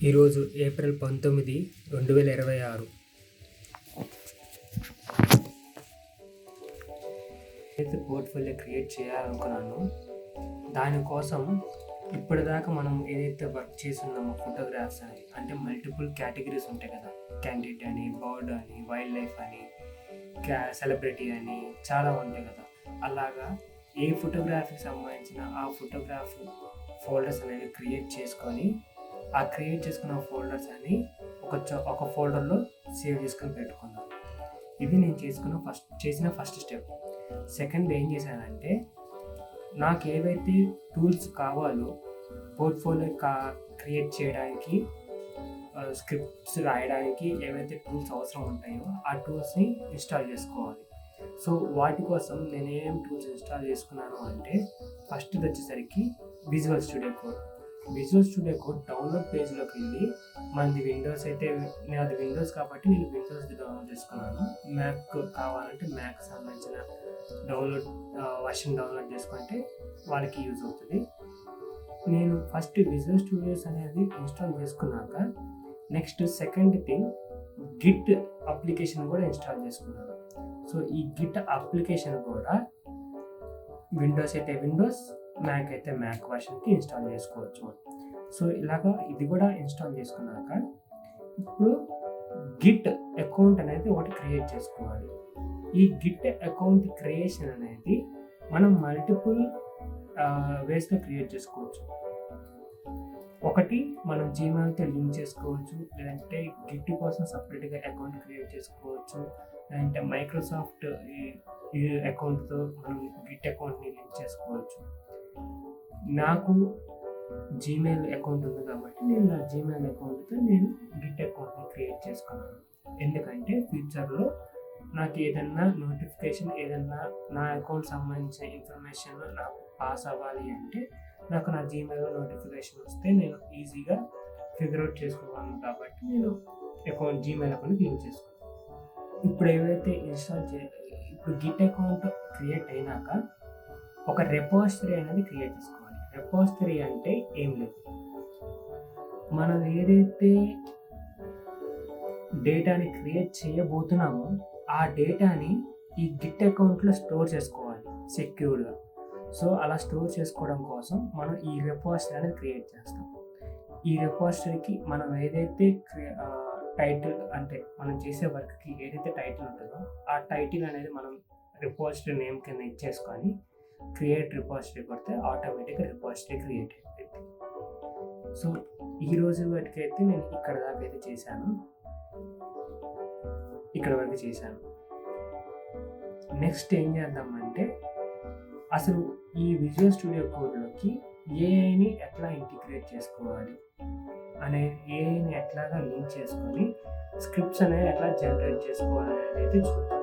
ఈరోజు ఏప్రిల్ 19, 2026. అయితే portfolio create చేయాలనుకున్నాను. దానికోసం ఇప్పటిదాకా మనం ఏదైతే వర్క్ చేస్తున్నామో ఫోటోగ్రాఫ్స్ అని, అంటే మల్టిపుల్ కేటగిరీస్ ఉంటాయి కదా, క్యాండిడేట్ అని, బర్డ్ అని, వైల్డ్ లైఫ్ అని, సెలబ్రిటీ అని చాలా ఉంటాయి కదా. అలాగా ఏ ఫోటోగ్రఫీకి సంబంధించిన ఆ ఫోటోగ్రాఫ్ ఫోల్డర్స్ అనేవి క్రియేట్ చేసుకొని, ఆ క్రియేట్ చేసుకున్న ఫోల్డర్స్ అని ఒక ఫోల్డర్లో సేవ్ చేసుకొని పెట్టుకున్నాను. ఇది నేను చేసిన ఫస్ట్ స్టెప్. సెకండ్ ఏం చేశానంటే, నాకు ఏవైతే టూల్స్ కావాలో పోర్ట్ఫోలియో క్రియేట్ చేయడానికి, స్క్రిప్ట్స్ రాయడానికి ఏవైతే టూల్స్ అవసరం ఉంటాయో ఆ టూల్స్ని ఇన్స్టాల్ చేసుకోవాలి. సో వాటి కోసం నేను ఏం టూల్స్ ఇన్స్టాల్ చేసుకున్నాను అంటే, ఫస్ట్ వచ్చేసరికి విజువల్ స్టూడియో కోడ్ డౌన్లోడ్ పేజ్లోకి వెళ్ళి, మనది విండోస్ అయితే నాది విండోస్ కాబట్టి నేను విండోస్ది డౌన్లోడ్ చేసుకున్నాను. మ్యాక్ కావాలంటే మ్యాక్ సంబంధించిన వర్షన్ డౌన్లోడ్ చేసుకుంటే వాళ్ళకి యూజ్ అవుతుంది. నేను ఫస్ట్ విజువల్ స్టూడియోస్ అనేది ఇన్స్టాల్ చేసుకున్నాక, next second thing Git application కూడా ఇన్స్టాల్ చేసుకున్నాను. సో ఈ గిట్ అప్లికేషన్ కూడా విండోస్ అయితే విండోస్, మ్యాక్ అయితే మ్యాక్ వర్షన్కి ఇన్స్టాల్ చేసుకోవచ్చు. సో ఇలాగా ఇది కూడా ఇన్స్టాల్ చేసుకున్నాక, ఇప్పుడు గిట్ అకౌంట్ అనేది ఒకటి క్రియేట్ చేసుకోవాలి. ఈ గిట్ అకౌంట్ క్రియేషన్ అనేది మనం మల్టిపుల్ వేస్లో క్రియేట్ చేసుకోవచ్చు. ఒకటి, మనం జీమెయిల్తో లింక్ చేసుకోవచ్చు, లేదంటే గిట్ కోసం సపరేట్గా అకౌంట్ క్రియేట్ చేసుకోవచ్చు, లేదంటే మైక్రోసాఫ్ట్ ఈ అకౌంట్తో మనం గిట్ అకౌంట్ని లింక్ చేసుకోవచ్చు. నాకు జీమెయిల్ అకౌంట్ ఉంది కాబట్టి నేను నా జీమెయిల్ అకౌంట్తో నేను గిట్ అకౌంట్ని క్రియేట్ చేసుకున్నాను. ఎందుకంటే ఫ్యూచర్లో నాకు ఏదన్నా నోటిఫికేషన్, ఏదన్నా నా అకౌంట్ సంబంధించిన ఇన్ఫర్మేషన్ నాకు పాస్ అవ్వాలి అంటే, నాకు నా జీమెయిల్లో నోటిఫికేషన్ వస్తే నేను ఈజీగా ఫిగర్ అవుట్ చేసుకోగలను. కాబట్టి నేను జీమెయిల్ అకౌంట్ లింక్ చేసుకున్నాను. ఇప్పుడు ఏవైతే ఇప్పుడు గిట్ అకౌంట్ క్రియేట్ అయినాక ఒక రెపాజిటరీ అనేది క్రియేట్ చేసుకోవాలి. రెపాజిటరీ అంటే ఏం లేదు, మనం ఏదైతే డేటాని క్రియేట్ చేయబోతున్నామో ఆ డేటాని ఈ గిట్ అకౌంట్లో స్టోర్ చేసుకోవాలి సెక్యూర్డ్గా. సో అలా స్టోర్ చేసుకోవడం కోసం మనం ఈ రెపాజిటరీ అనేది క్రియేట్ చేస్తాం. ఈ రెపాజిటరీకి మనం ఏదైతే టైటిల్, అంటే మనం చేసే వర్క్కి ఏదైతే టైటిల్ ఉంటుందో ఆ టైటిల్ అనేది మనం రిపాజిటరీ నేమ్ కింద ఇచ్చేసుకొని క్రియేట్ రిపాజిటరీ కొడితే ఆటోమేటిక్గా రిపాజిటరీ క్రియేట్ అయిపోయింది. సో ఈ రోజు వరకైతే నేను ఇక్కడ దాకా అయితే చేశాను. నెక్స్ట్ ఏం చేద్దామంటే, అసలు ఈ విజువల్ స్టూడియో కోడ్లోకి ఏఐని ఎట్లా ఇంటిగ్రేట్ చేసుకోవాలి అనేది, ఏఐని ఎట్లాగా లింక్ చేసుకొని స్క్రిప్ట్స్ అనేవి ఎట్లా జనరేట్ చేసుకోవాలి అనేది చూద్దాం.